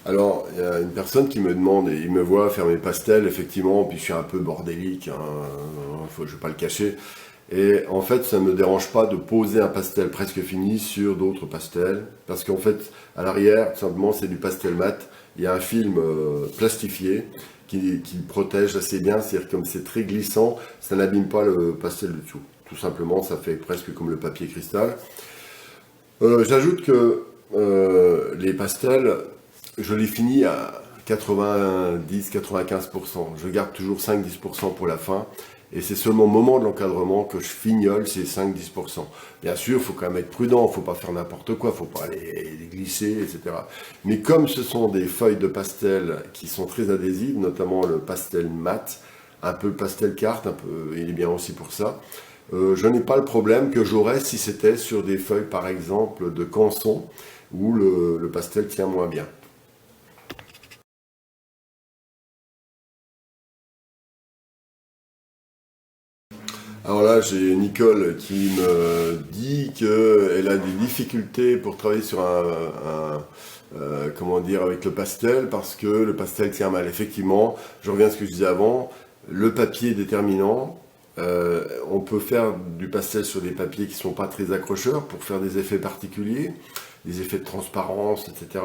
Alors, il y a une personne qui me demande, et il me voit faire mes pastels, effectivement, puis je suis un peu bordélique, hein, je vais pas le cacher. Et en fait, ça ne me dérange pas de poser un pastel presque fini sur d'autres pastels, parce qu'en fait, à l'arrière, tout simplement, c'est du pastel mat. Il y a un film plastifié qui le protège assez bien, c'est-à-dire comme c'est très glissant, ça n'abîme pas le pastel dessous. Tout simplement, ça fait presque comme le papier cristal. J'ajoute que les pastels, je les finis à 90-95%. Je garde toujours 5-10% pour la fin. Et c'est seulement au moment de l'encadrement que je fignole ces 5-10%. Bien sûr, il faut quand même être prudent, il ne faut pas faire n'importe quoi, il ne faut pas les glisser, etc. Mais comme ce sont des feuilles de pastel qui sont très adhésives, notamment le pastel mat, un peu le pastel carte, un peu, il est bien aussi pour ça, je n'ai pas le problème que j'aurais si c'était sur des feuilles, par exemple, de canson, où le pastel tient moins bien. Alors là, j'ai Nicole qui me dit qu'elle a des difficultés pour travailler sur comment dire, avec le pastel, parce que le pastel tient mal. Effectivement, je reviens à ce que je disais avant, le papier est déterminant. On peut faire du pastel sur des papiers qui ne sont pas très accrocheurs pour faire des effets particuliers, des effets de transparence, etc.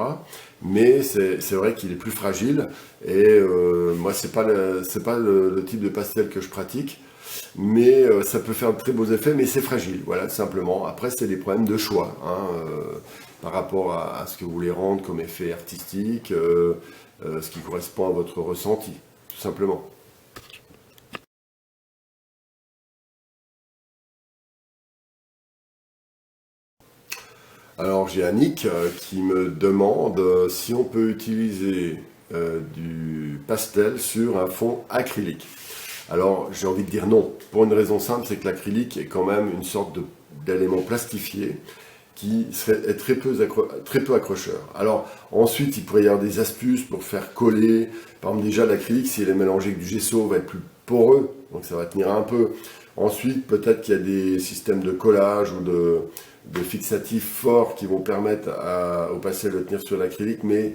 Mais c'est vrai qu'il est plus fragile. Et moi, c'est pas le type de pastel que je pratique. Mais ça peut faire de très beaux effets, mais c'est fragile, voilà, tout simplement. Après, c'est des problèmes de choix, hein, par rapport à ce que vous voulez rendre comme effet artistique, ce qui correspond à votre ressenti, tout simplement. Alors, j'ai Annick qui me demande si on peut utiliser du pastel sur un fond acrylique. Alors, j'ai envie de dire non, pour une raison simple, c'est que l'acrylique est quand même une sorte d'élément plastifié est très peu accrocheur. Alors, ensuite, il pourrait y avoir des astuces pour faire coller. Par exemple, déjà, l'acrylique, si elle est mélangée avec du gesso, va être plus poreux, donc ça va tenir un peu. Ensuite, peut-être qu'il y a des systèmes de collage ou de fixatifs forts qui vont permettre au pastel de tenir sur l'acrylique, mais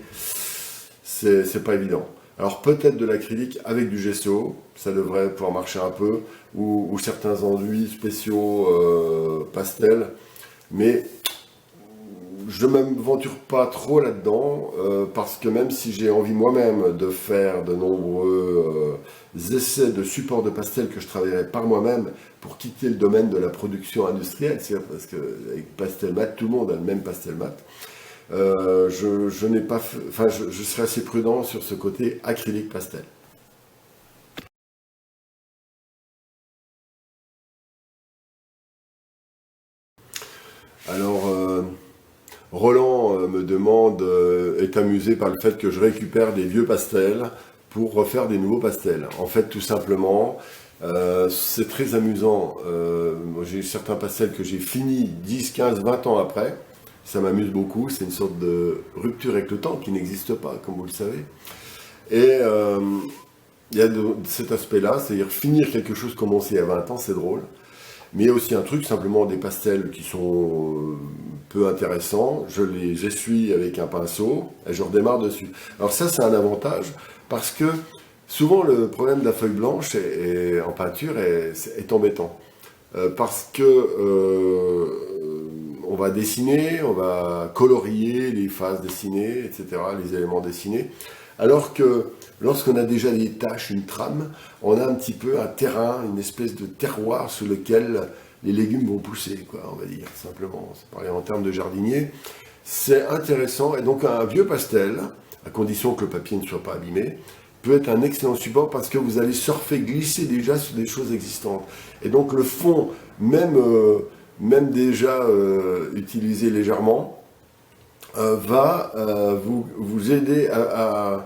c'est pas évident. Alors peut-être de l'acrylique avec du gesso, ça devrait pouvoir marcher un peu, ou certains enduits spéciaux pastel, mais je ne m'aventure pas trop là-dedans, parce que même si j'ai envie moi-même de faire de nombreux essais de support de pastel que je travaillerai par moi-même pour quitter le domaine de la production industrielle, parce qu'avec pastel mat, tout le monde a le même pastel mat, je n'ai pas, enfin, je serai assez prudent sur ce côté acrylique pastel. Alors, Roland me demande, est amusé par le fait que je récupère des vieux pastels pour refaire des nouveaux pastels. En fait, tout simplement, c'est très amusant. Moi, j'ai certains pastels que j'ai finis 10, 15, 20 ans après. Ça m'amuse beaucoup. C'est une sorte de rupture avec le temps qui n'existe pas, comme vous le savez. Et il y a cet aspect-là, c'est-à-dire finir quelque chose commencé il y a 20 ans, c'est drôle. Mais il y a aussi un truc, simplement des pastels qui sont peu intéressants. Je les essuie avec un pinceau et je redémarre dessus. Alors ça, c'est un avantage parce que souvent le problème de la feuille blanche en peinture est embêtant. Parce que on va dessiner, on va colorier les phases dessinées, etc., les éléments dessinés. Alors que lorsqu'on a déjà des tâches, une trame, on a un petit peu un terrain, une espèce de terroir sous lequel les légumes vont pousser, quoi, on va dire, simplement. C'est pareil en termes de jardinier. C'est intéressant. Et donc un vieux pastel, à condition que le papier ne soit pas abîmé, peut être un excellent support parce que vous allez surfer, glisser déjà sur des choses existantes. Et donc le fond, même déjà utilisé légèrement, va vous aider à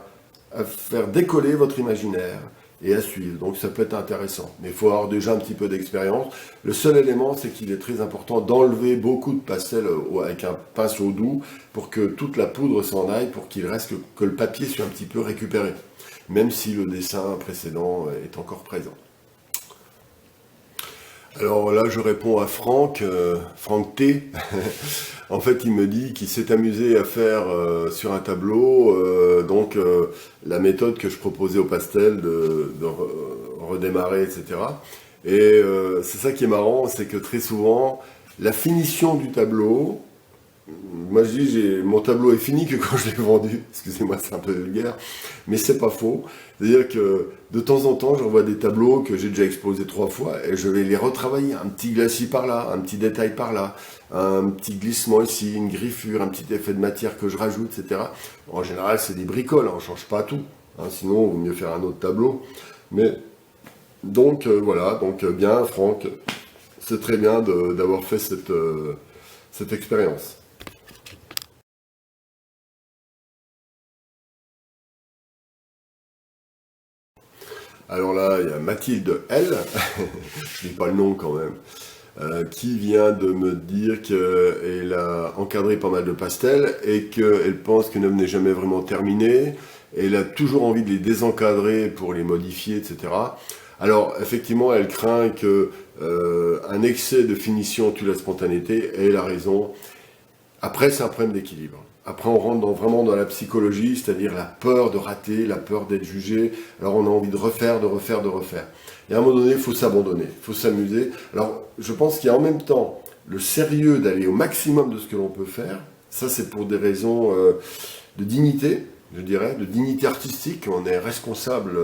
faire décoller votre imaginaire et à suivre. Donc ça peut être intéressant. Mais il faut avoir déjà un petit peu d'expérience. Le seul élément, c'est qu'il est très important d'enlever beaucoup de pastel avec un pinceau doux pour que toute la poudre s'en aille, pour qu'il reste que le papier soit un petit peu récupéré, même si le dessin précédent est encore présent. Alors là, je réponds à Franck, Franck T. En fait, il me dit qu'il s'est amusé à faire sur un tableau la méthode que je proposais au pastel de redémarrer, etc. Et c'est ça qui est marrant, c'est que très souvent, la finition du tableau, moi je dis mon tableau est fini que quand je l'ai vendu, excusez-moi c'est un peu vulgaire, mais c'est pas faux. C'est-à-dire que de temps en temps je revois des tableaux que j'ai déjà exposés 3 fois et je vais les retravailler, un petit glacis par là, un petit détail par là, un petit glissement ici, une griffure, un petit effet de matière que je rajoute, etc. En général c'est des bricoles, on ne change pas tout, hein, sinon il vaut mieux faire un autre tableau. Mais donc voilà, donc bien Franck, c'est très bien d'avoir fait cette expérience. Alors là, il y a Mathilde L, je dis pas le nom quand même, qui vient de me dire qu'elle a encadré pas mal de pastels et qu'elle pense qu'elle n'est jamais vraiment terminée. Elle a toujours envie de les désencadrer pour les modifier, etc. Alors, effectivement, elle craint que un excès de finition tue la spontanéité, et elle a raison. Après, c'est un problème d'équilibre. Après, on rentre vraiment dans la psychologie, c'est-à-dire la peur de rater, la peur d'être jugé. Alors, on a envie de refaire, de refaire, de refaire. Et à un moment donné, il faut s'abandonner, il faut s'amuser. Alors, je pense qu'il y a en même temps le sérieux d'aller au maximum de ce que l'on peut faire. Ça, c'est pour des raisons de dignité, je dirais, de dignité artistique. On est responsable,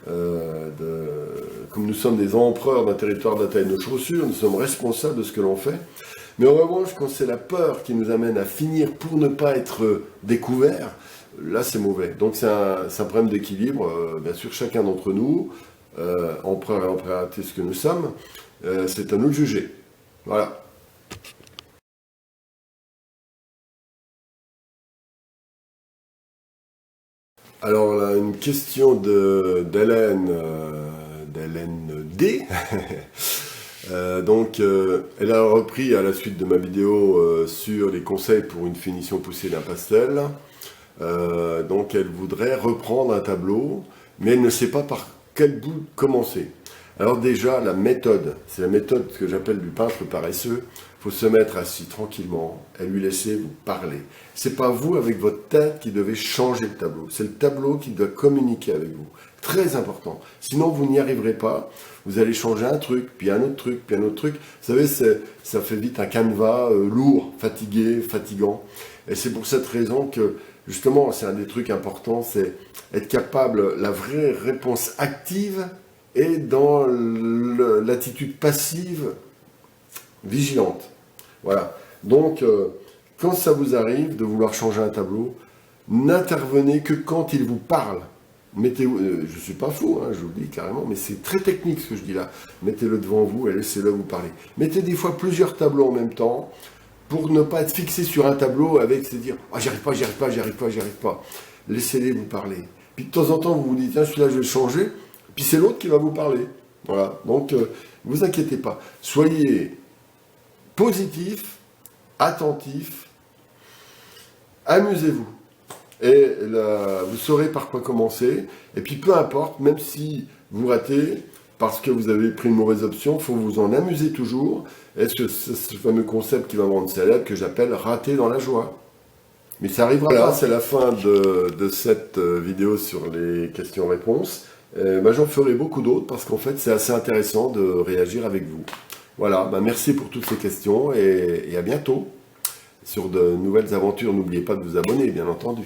comme nous sommes des empereurs d'un territoire de la taille de nos chaussures, nous sommes responsables de ce que l'on fait. Mais en revanche, quand c'est la peur qui nous amène à finir pour ne pas être découvert, là c'est mauvais. Donc c'est un problème d'équilibre. Bien sûr, chacun d'entre nous, empereur et empératrice que nous sommes, c'est à nous de juger. Voilà. Alors là, une question d'Hélène D. Elle a repris à la suite de ma vidéo sur les conseils pour une finition poussée d'un pastel. Donc elle voudrait reprendre un tableau, mais elle ne sait pas par quel bout commencer. Alors déjà, la méthode, c'est la méthode que j'appelle du peintre paresseux. Il faut se mettre assis tranquillement et lui laisser vous parler. C'est pas vous avec votre tête qui devez changer le tableau. C'est le tableau qui doit communiquer avec vous. Très important. Sinon, vous n'y arriverez pas. Vous allez changer un truc, puis un autre truc, puis un autre truc. Vous savez, ça fait vite un canevas lourd, fatigué, fatigant. Et c'est pour cette raison que, justement, c'est un des trucs importants, c'est être capable, la vraie réponse active est dans l'attitude passive, vigilante. Voilà. Donc, quand ça vous arrive de vouloir changer un tableau, n'intervenez que quand il vous parle. Mettez-vous, je ne suis pas fou, hein, je vous le dis carrément, mais c'est très technique ce que je dis là. Mettez-le devant vous et laissez-le vous parler. Mettez des fois plusieurs tableaux en même temps pour ne pas être fixé sur un tableau avec se dire « Ah, j'y arrive pas, j'y arrive pas, j'y arrive pas, j'y arrive pas ». Laissez-les vous parler. Puis de temps en temps, vous vous dites « Tiens, celui-là, je vais le changer ». Puis c'est l'autre qui va vous parler. Voilà. Donc, vous inquiétez pas. Soyez positif, attentif, amusez-vous. Et là, vous saurez par quoi commencer. Et puis peu importe, même si vous ratez, parce que vous avez pris une mauvaise option, il faut vous en amuser toujours. Et c'est ce fameux concept qui va me rendre célèbre que j'appelle rater dans la joie. Mais ça arrivera. Voilà, c'est la fin de cette vidéo sur les questions-réponses. J'en ferai beaucoup d'autres parce qu'en fait c'est assez intéressant de réagir avec vous. Voilà, merci pour toutes ces questions et à bientôt. Sur de nouvelles aventures, n'oubliez pas de vous abonner, bien entendu.